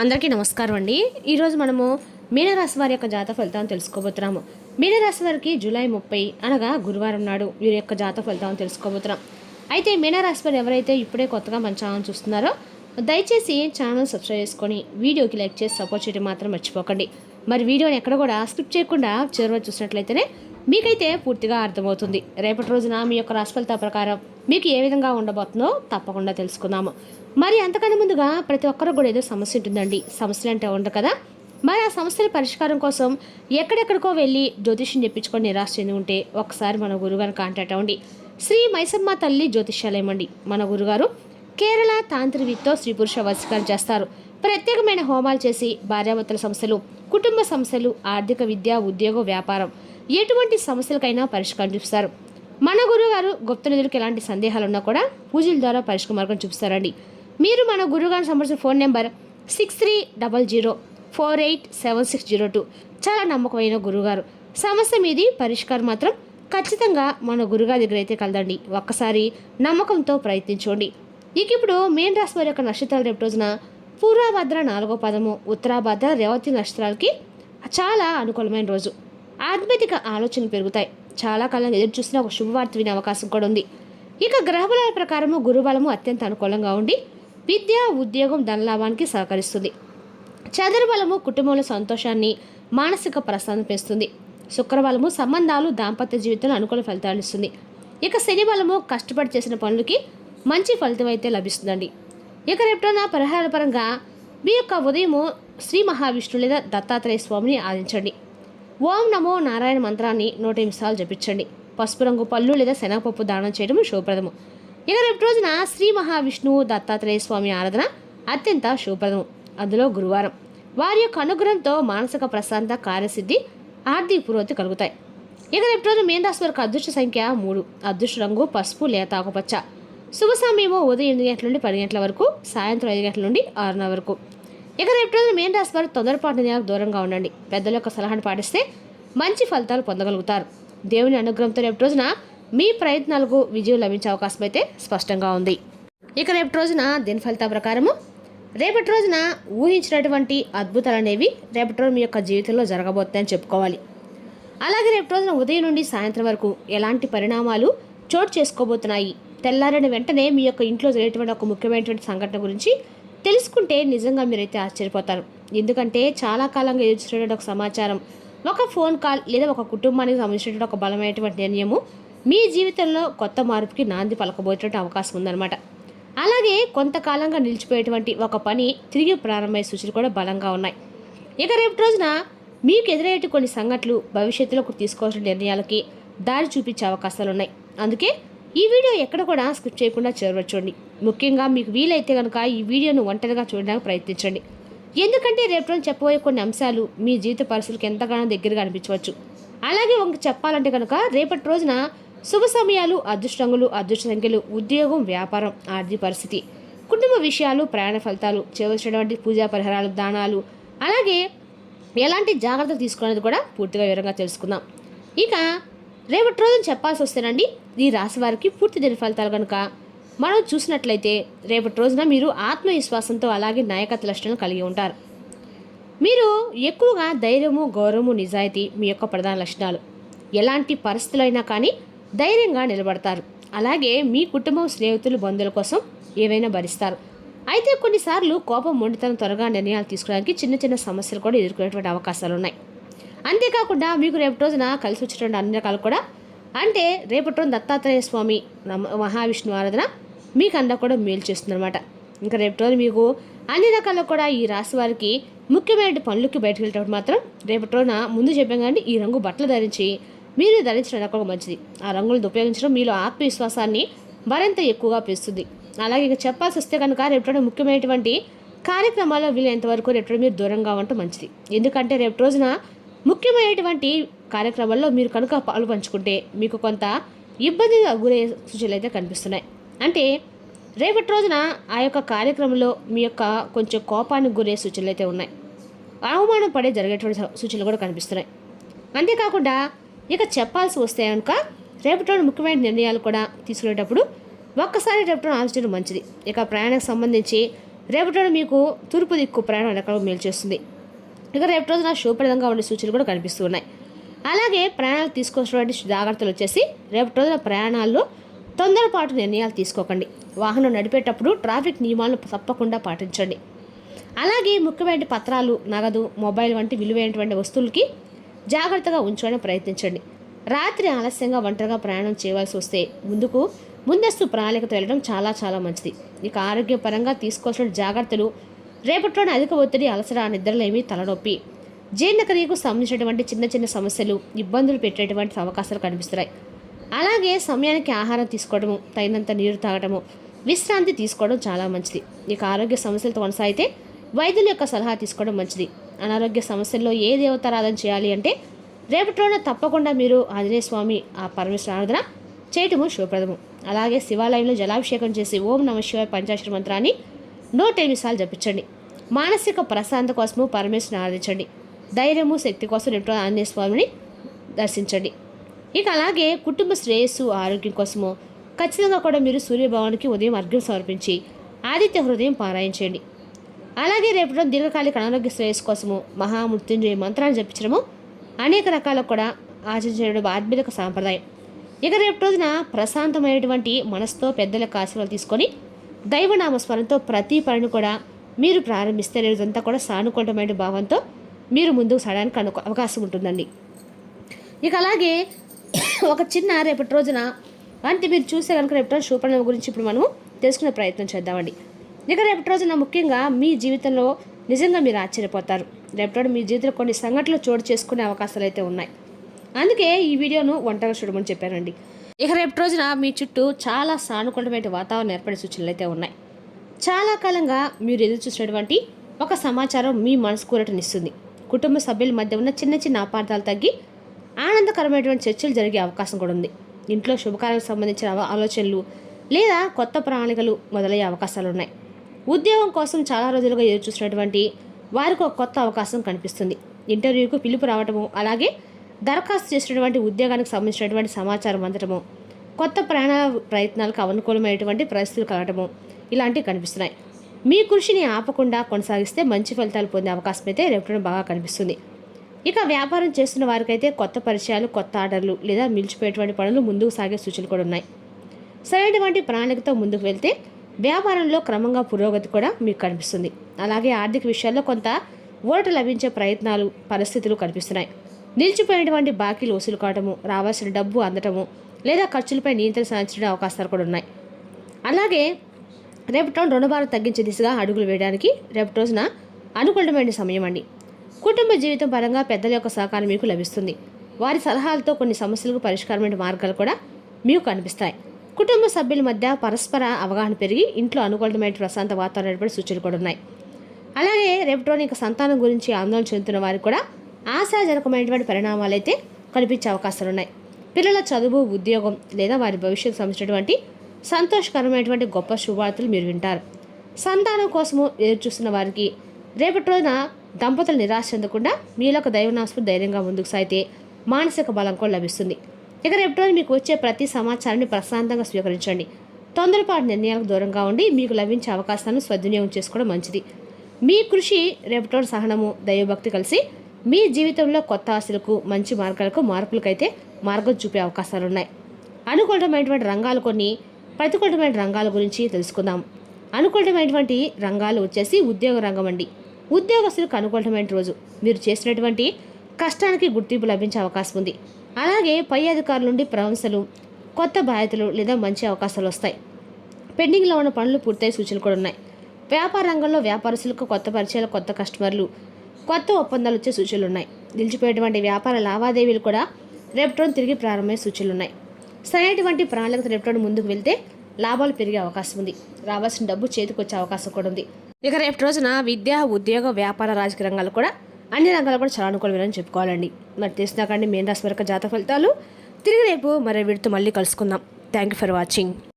అందరికీ నమస్కారం అండి. ఈరోజు మనము మీనరాశి వారి యొక్క జాతక ఫలితాలను తెలుసుకోబోతున్నాము. మీనరాశి వారికి జూలై 30 అనగా గురువారం నాడు వీరి యొక్క జాతక ఫలితాలను తెలుసుకోబోతున్నాం. అయితే మీనరాశి వారు ఎవరైతే ఇప్పుడే కొత్తగా మన ఛానల్ చూస్తున్నారో దయచేసి ఛానల్ సబ్స్క్రైబ్ చేసుకొని వీడియోకి లైక్ చేసి సపోర్ట్ చేయడం మాత్రం మర్చిపోకండి. మరి వీడియోని ఎక్కడ కూడా స్కిప్ చేయకుండా చివరి చూసినట్లయితేనే మీకైతే పూర్తిగా అర్థమవుతుంది. రేపటి రోజున మీ యొక్క రాశి ఫలితాల ప్రకారం మీకు ఏ విధంగా ఉండబోతుందో తప్పకుండా తెలుసుకుందాము. మరి అంతకన్నా ముందుగా ప్రతి ఒక్కరు కూడా ఏదో సమస్య ఉంటుందండి. సమస్యలు అంటే ఉండదు కదా. మరి ఆ సమస్యల పరిష్కారం కోసం ఎక్కడెక్కడికో వెళ్ళి జ్యోతిష్యం చెప్పించుకొని నిరాశ చెంది ఉంటే ఒకసారి మన గురుగారిని కాంటాక్ట్ అవ్వండి. శ్రీ మైసమ్మ తల్లి జ్యోతిష్యాలయం అండి. మన గురుగారు కేరళ తాంత్రికతో స్త్రీ పురుష వశీకరణ చేస్తారు. ప్రత్యేకమైన హోమాలు చేసి భార్యాభర్తల సమస్యలు, కుటుంబ సమస్యలు, ఆర్థిక, విద్య, ఉద్యోగం, వ్యాపారం ఎటువంటి సమస్యలకైనా పరిష్కారం చూపిస్తారు. మన గురుగారు గుప్త నిధులకు ఎలాంటి సందేహాలు ఉన్నా కూడా పూజల ద్వారా పరిష్కార మార్గం చూపిస్తారండి. మీరు మన గురుగారిని సంబంధించిన ఫోన్ నెంబర్ 6300487602. చాలా నమ్మకమైన గురుగారు. సమస్య మీది పరిష్కారం మాత్రం ఖచ్చితంగా మన గురుగారి దగ్గర అయితే కలదండి. ఒక్కసారి నమ్మకంతో ప్రయత్నించండి. ఇక ఇప్పుడు మీన రాశి వారి యొక్క నక్షత్రాలు రేపు రోజున పూర్వభద్ర 4వ పదము, ఉత్తరాభద్ర, రేవతి నక్షత్రాలకి చాలా అనుకూలమైన రోజు. ఆధ్యాత్మిక ఆలోచనలు పెరుగుతాయి. చాలా కాలం ఎదురు చూసిన ఒక శుభవార్త వినే అవకాశం కూడా ఉంది. ఇక గ్రహబలాల ప్రకారము గురుబలము అత్యంత అనుకూలంగా ఉండి విద్య, ఉద్యోగం, ధనలాభానికి సహకరిస్తుంది. చంద్రబలము కుటుంబంలో సంతోషాన్ని, మానసిక ప్రశాంతత పెంచుతుంది. శుక్రబలము సంబంధాలు, దాంపత్య జీవితంలో అనుకూల ఫలితాలు ఇస్తుంది. ఇక శని బలము కష్టపడి చేసిన పనులకి మంచి ఫలితం అయితే లభిస్తుందండి. ఇక రేపటిన పరిహార పరంగా మీ యొక్క ఉదయము శ్రీ మహావిష్ణువు లేదా దత్తాత్రేయ స్వామిని ఆదించండి. ఓం నమో నారాయణ మంత్రాన్ని 108 సార్లు జపించండి. పసుపు రంగు పళ్ళు లేదా శనగపప్పు దానం చేయడం శుభప్రదము. ఇక రేపు రోజున శ్రీ మహావిష్ణువు దత్తాత్రేయ స్వామి ఆరాధన అత్యంత శుభప్రదము. అందులో గురువారం వారి యొక్క అనుగ్రహంతో మానసిక ప్రశాంత, కార్యసిద్ధి, ఆర్థిక పురోగతి కలుగుతాయి. ఇక రేపు రోజున మీన రాశి వారికి అదృష్ట సంఖ్య 3, అదృష్ట రంగు పసుపు లేత ఆకుపచ్చ. శుభ సమయము ఉదయం 8 గంటల నుండి 10 గంటల వరకు, సాయంత్రం 5 గంటల నుండి 6 వరకు. ఇక రేపు రోజున మీన రాశి వారు తొందరపాటు నిర్ణయాలకు దూరంగా ఉండండి. పెద్దల యొక్క సలహాను పాటిస్తే మంచి ఫలితాలు పొందగలుగుతారు. దేవుని అనుగ్రహంతో రేపు రోజున మీ ప్రయత్నాలకు విజయం లభించే అవకాశం అయితే స్పష్టంగా ఉంది. ఇక రేపటి రోజున దీని ఫలితాల ప్రకారము రేపటి రోజున ఊహించినటువంటి అద్భుతాలు అనేవి రేపటి రోజు మీ యొక్క జీవితంలో జరగబోతాయని చెప్పుకోవాలి. అలాగే రేపటి రోజున ఉదయం నుండి సాయంత్రం వరకు ఎలాంటి పరిణామాలు చోటు చేసుకోబోతున్నాయి, తెల్లారిన వెంటనే మీ యొక్క ఇంట్లో జరిగేటువంటి ఒక ముఖ్యమైనటువంటి సంఘటన గురించి తెలుసుకుంటే నిజంగా మీరైతే ఆశ్చర్యపోతారు. ఎందుకంటే చాలా కాలంగా ఎదుర్కొనేటువంటి ఒక సమాచారం, ఒక ఫోన్ కాల్ లేదా ఒక కుటుంబానికి సంబంధించినటువంటి ఒక బలమైనటువంటి నిర్ణయము మీ జీవితంలో కొత్త మార్పుకి నాంది పలకబోయేటువంటి అవకాశం ఉందన్నమాట. అలాగే కొంతకాలంగా నిలిచిపోయేటువంటి ఒక పని తిరిగి ప్రారంభమయ్యే సూచనలు కూడా బలంగా ఉన్నాయి. ఇక రేపు రోజున మీకు ఎదురయ్యే కొన్ని సంఘటనలు భవిష్యత్తులో తీసుకోవాల్సిన నిర్ణయాలకి దారి చూపించే అవకాశాలు ఉన్నాయి. అందుకే ఈ వీడియో ఎక్కడ కూడా స్కిప్ చేయకుండా చూడండి. ముఖ్యంగా మీకు వీలైతే కనుక ఈ వీడియోను ఒంటరిగా చూడడానికి ప్రయత్నించండి. ఎందుకంటే రేపు రోజు చెప్పబోయే కొన్ని అంశాలు మీ జీవిత పరిస్థితులకు ఎంతగానో దగ్గరగా అనిపించవచ్చు. అలాగే చెప్పాలంటే కనుక రేపటి రోజున శుభ సమయాలు, అదృష్ట రంగులు, అదృష్ట సంఖ్యలు, ఉద్యోగం, వ్యాపారం, ఆర్థిక పరిస్థితి, కుటుంబ విషయాలు, ప్రయాణ ఫలితాలు, చేయవలసినటువంటి పూజా పరిహారాలు, దానాలు, అలాగే ఎలాంటి జాగ్రత్తలు తీసుకునేది కూడా పూర్తిగా వివరంగా తెలుసుకుందాం. ఇక రేపటి రోజున చెప్పాల్సి వస్తేనండి, ఈ రాశి వారికి పూర్తి దిన ఫలితాలు కనుక మనం చూసినట్లయితే రైపటి రోజున మీరు ఆత్మవిశ్వాసంతో అలాగే నాయకత్వ లక్షణాలు కలిగి ఉంటారు. మీరు ఎక్కువగా ధైర్యము, గౌరవము, నిజాయితీ మీ యొక్క ప్రధాన లక్షణాలు. ఎలాంటి పరిస్థితులైనా కానీ ధైర్యంగా నిలబడతారు. అలాగే మీ కుటుంబం, స్నేహితులు, బంధువుల కోసం ఏవైనా భరిస్తారు. అయితే కొన్నిసార్లు కోపం, మొండితనం, త్వరగా నిర్ణయాలు తీసుకోవడానికి చిన్న చిన్న సమస్యలు కూడా ఎదుర్కొనేటువంటి అవకాశాలు ఉన్నాయి. అంతేకాకుండా మీకు రేపటి రోజున కలిసి వచ్చేటువంటి అన్ని రకాలు కూడా అంటే రేపటి రోజున దత్తాత్రేయ స్వామి, మహావిష్ణు ఆరాధన మీకు అంతా కూడా మేలు చేస్తుందన్నమాట. ఇంకా రేపటి రోజు మీకు అన్ని రకాల్లో కూడా ఈ రాశి వారికి ముఖ్యమైన పనులకి బయటకు వెళ్ళేటప్పుడు మాత్రం రేపటి రోజున ముందు చెప్పాం కానీ ఈ రంగు బట్టలు ధరించి మీరు ధరించడం కూడా మంచిది. ఆ రంగులను ఉపయోగించడం మీలో ఆత్మవిశ్వాసాన్ని మరింత ఎక్కువగా పెంచుతుంది. అలాగే ఇక చెప్పాల్సి వస్తే కనుక రేపటి రోజున ముఖ్యమైనటువంటి కార్యక్రమాల్లో వీలైనంతవరకు రేపటి మీరు దూరంగా ఉండటం మంచిది. ఎందుకంటే రేపటి రోజున ముఖ్యమైనటువంటి కార్యక్రమాల్లో మీరు కనుక పాలు పంచుకుంటే మీకు కొంత ఇబ్బందిగా గురయ్యే సూచనలు అయితే కనిపిస్తున్నాయి. అంటే రేపటి రోజున ఆ యొక్క కార్యక్రమంలో మీ యొక్క కొంచెం కోపానికి గురయ్యే సూచనలు అయితే ఉన్నాయి. అవమానం పడే జరిగేటువంటి సూచనలు కూడా కనిపిస్తున్నాయి. అంతేకాకుండా ఇక చెప్పాల్సి వస్తే కనుక రేపటి రోజు ముఖ్యమైన నిర్ణయాలు కూడా తీసుకునేటప్పుడు ఒక్కసారి రేపటి ఆలోచించడం మంచిది. ఇక ప్రయాణానికి సంబంధించి రేపటి రోజున మీకు తూర్పు దిక్కు ప్రయాణం ఎక్కడ మేలు చేస్తుంది. ఇక రేపటి రోజున శుభప్రదంగా ఉండే సూచనలు కూడా కనిపిస్తూ ఉన్నాయి. అలాగే ప్రయాణాలు తీసుకోవాల్సినటువంటి జాగ్రత్తలు వచ్చేసి రేపటి రోజున ప్రయాణాల్లో తొందరపాటు నిర్ణయాలు తీసుకోకండి. వాహనం నడిపేటప్పుడు ట్రాఫిక్ నియమాలను తప్పకుండా పాటించండి. అలాగే ముఖ్యమైన పత్రాలు, నగదు, మొబైల్ వంటి విలువైనటువంటి వస్తువులకి జాగ్రత్తగా ఉంచుకోవడానికి ప్రయత్నించండి. రాత్రి ఆలస్యంగా ఒంటరిగా ప్రయాణం చేయవలసి వస్తే ముందస్తు ప్రణాళికతో వెళ్ళడం చాలా చాలా మంచిది. ఇక ఆరోగ్యపరంగా తీసుకోవాల్సిన జాగ్రత్తలు రేపట్లోనే అధిక ఒత్తిడి, అలసట, నిద్రలేమి, తలనొప్పి, జీర్ణక్రియకు సంబంధించినటువంటి చిన్న చిన్న సమస్యలు ఇబ్బందులు పెట్టేటువంటి అవకాశాలు కనిపిస్తున్నాయి. అలాగే సమయానికి ఆహారం తీసుకోవడము, తగినంత నీరు తాగడము, విశ్రాంతి తీసుకోవడం చాలా మంచిది. ఇక ఆరోగ్య సమస్యలతో కొనసాగితే వైద్యుల యొక్క సలహా తీసుకోవడం మంచిది. అనారోగ్య సమస్యల్లో ఏ దేవతారాధన చేయాలి అంటే రేపటిలోనే తప్పకుండా మీరు ఆంజనేయ స్వామి ఆ పరమేశ్వర ఆరాధన చేయటము శుభప్రదము. అలాగే శివాలయంలో జలాభిషేకం చేసి ఓం నమః శివాయ పంచాక్షరి మంత్రాన్ని 108 సార్లు జపించండి. మానసిక ప్రశాంతత కోసము పరమేశ్వరుని ఆరాధించండి. ధైర్యము, శక్తి కోసం రేపటి ఆంజనేయ స్వామిని దర్శించండి. ఇక అలాగే కుటుంబ శ్రేయస్సు, ఆరోగ్యం కోసము ఖచ్చితంగా కూడా మీరు సూర్యభగవానికి ఉదయం అర్ఘ్యం సమర్పించి ఆదిత్య హృదయం పారాయించండి. అలాగే రేపటి దీర్ఘకాలిక అనారోగ్య శ్రేయస్సు కోసము మహామృత్యుంజయ మంత్రాన్ని జపించడము అనేక రకాలకు కూడా ఆచరించడం ఆధ్యాత్మిక సాంప్రదాయం. ఇక రేపటి రోజున ప్రశాంతమైనటువంటి మనసుతో పెద్దల ఆశీర్వాదాలు తీసుకొని దైవనామస్మరణతో ప్రతి పనిని కూడా మీరు ప్రారంభిస్తే రోజంతా కూడా సానుకూలమైన భావంతో మీరు ముందుకు సాగడానికి అవకాశం ఉంటుందండి. ఇక అలాగే ఒక చిన్న రేపటి రోజున అంటే మీరు చూస్తే కనుక రేపటి రోజు శుభప్రదం గురించి ఇప్పుడు మనము తెలుసుకునే ప్రయత్నం చేద్దామండి. ఇక రేపటి రోజున ముఖ్యంగా మీ జీవితంలో నిజంగా మీరు ఆశ్చర్యపోతారు. రేపటి రోజు మీ జీవితంలో కొన్ని సంఘటనలు చోటు చేసుకునే అవకాశాలు అయితే ఉన్నాయి. అందుకే ఈ వీడియోను ఒంటరిగా చూడమని చెప్పానండి. ఇక రేపటి రోజున మీ చుట్టూ చాలా సానుకూలమైన వాతావరణం ఏర్పడే సూచనలు అయితే ఉన్నాయి. చాలా కాలంగా మీరు ఎదురు చూసినటువంటి ఒక సమాచారం మీ మనసు కూరటనిస్తుంది. కుటుంబ సభ్యుల మధ్య ఉన్న చిన్న చిన్న అపార్థాలు తగ్గి ఆనందకరమైనటువంటి చర్చలు జరిగే అవకాశం కూడా ఉంది. ఇంట్లో శుభకార్యాలకు సంబంధించిన ఆలోచనలు లేదా కొత్త ప్రణాళికలు మొదలయ్యే అవకాశాలు ఉన్నాయి. ఉద్యోగం కోసం చాలా రోజులుగా ఎదురు చూసినటువంటి వారికి ఒక కొత్త అవకాశం కనిపిస్తుంది. ఇంటర్వ్యూకు పిలుపు రావటము, అలాగే దరఖాస్తు చేసినటువంటి ఉద్యోగానికి సంబంధించినటువంటి సమాచారం అందటము, కొత్త ప్రయత్నాలకు అనుకూలమైనటువంటి పరిస్థితులు కలగటము ఇలాంటివి కనిపిస్తున్నాయి. మీ కృషిని ఆపకుండా కొనసాగిస్తే మంచి ఫలితాలు పొందే అవకాశం అయితే రేపటి బాగా కనిపిస్తుంది. ఇక వ్యాపారం చేస్తున్న వారికైతే కొత్త పరిచయాలు, కొత్త ఆర్డర్లు లేదా నిలిచిపోయేటువంటి పనులు ముందుకు సాగే సూచనలు కూడా ఉన్నాయి. సరైనటువంటి ప్రణాళికతో ముందుకు వెళ్తే వ్యాపారంలో క్రమంగా పురోగతి కూడా మీకు కనిపిస్తుంది. అలాగే ఆర్థిక విషయాల్లో కొంత ఊరట లభించే పరిస్థితులు కనిపిస్తున్నాయి. నిలిచిపోయినటువంటి బాకీలు వసూలు కావటము, రావాల్సిన డబ్బు అందటము లేదా ఖర్చులపై నియంత్రణ సాధించడం అవకాశాలు కూడా ఉన్నాయి. అలాగే రేపటి రుణభారం తగ్గించే దిశగా అడుగులు వేయడానికి రేపటి రోజున అనుకూలమైన సమయం అండి. కుటుంబ జీవితం పరంగా పెద్దల యొక్క సహకారం మీకు లభిస్తుంది. వారి సలహాలతో కొన్ని సమస్యలకు పరిష్కారమైన మార్గాలు కూడా మీకు కనిపిస్తాయి. కుటుంబ సభ్యుల మధ్య పరస్పర అవగాహన పెరిగి ఇంట్లో అనుకూలమైన ప్రశాంత వాతావరణం ఏర్పడే సూచనలు కూడా ఉన్నాయి. అలాగే రేపటి రోజున సంతానం గురించి ఆందోళన చెందుతున్న వారికి కూడా ఆశాజనకమైనటువంటి పరిణామాలు అయితే కనిపించే అవకాశాలు ఉన్నాయి. పిల్లల చదువు, ఉద్యోగం లేదా వారి భవిష్యత్తు సంబంధించినటువంటి సంతోషకరమైనటువంటి గొప్ప శుభవార్తలు మీరు వింటారు. సంతానం కోసము ఎదురు చూస్తున్న వారికి రేపటి రోజున దంపతులు నిరాశ చెందకుండా మీలో ఒక దైవనామస్మరణ ధైర్యంగా ముందుకు సాగితే మానసిక బలం కూడా లభిస్తుంది. ఇక రేపటి రోజు మీకు వచ్చే ప్రతి సమాచారాన్ని ప్రశాంతంగా స్వీకరించండి. తొందరపాటు నిర్ణయాలకు దూరంగా ఉండి మీకు లభించే అవకాశాలను సద్వినియోగం చేసుకోవడం మంచిది. మీ కృషి, రేపటి రోజు సహనము, దైవభక్తి కలిసి మీ జీవితంలో కొత్త ఆశలకు, మంచి మార్పులకైతే మార్గం చూపే అవకాశాలు ఉన్నాయి. అనుకూలమైనటువంటి రంగాలు కొన్ని, ప్రతికూలమైన రంగాల గురించి తెలుసుకుందాం. అనుకూలమైనటువంటి రంగాలు వచ్చేసి ఉద్యోగ రంగం అండి. ఉద్యోగస్తులకు అనుకూలమైన రోజు. మీరు చేసినటువంటి కష్టానికి గుర్తింపు లభించే అవకాశం ఉంది. అలాగే పై అధికారుల నుండి ప్రశంసలు, కొత్త బాధ్యతలు లేదా మంచి అవకాశాలు వస్తాయి. పెండింగ్లో ఉన్న పనులు పూర్తయ్యే సూచనలు కూడా ఉన్నాయి. వ్యాపార రంగంలో వ్యాపారస్తులకు కొత్త పరిచయాలు, కొత్త కస్టమర్లు, కొత్త ఒప్పందాలు వచ్చే సూచనలు ఉన్నాయి. నిలిచిపోయేటువంటి వ్యాపార లావాదేవీలు కూడా రేపటి రోజు తిరిగి ప్రారంభమయ్యే సూచనలు ఉన్నాయి. సరైనటువంటి ప్రణాళికతో రేపటి రోజు ముందుకు వెళ్తే లాభాలు పెరిగే అవకాశం ఉంది. రావాల్సిన డబ్బు చేతికి వచ్చే అవకాశం కూడా ఉంది. ఇక రేపటి రోజున విద్య, ఉద్యోగ, వ్యాపార, రాజకీయ రంగాలు కూడా అన్ని రంగాలు కూడా చాలా అనుకూలమని చెప్పుకోవాలండి. మరి తెలిసినాకండి మీన రాశి వరకు జాతక ఫలితాలు. తిరిగి రేపు మరో వీడితో మళ్ళీ కలుసుకుందాం. Thank you for watching.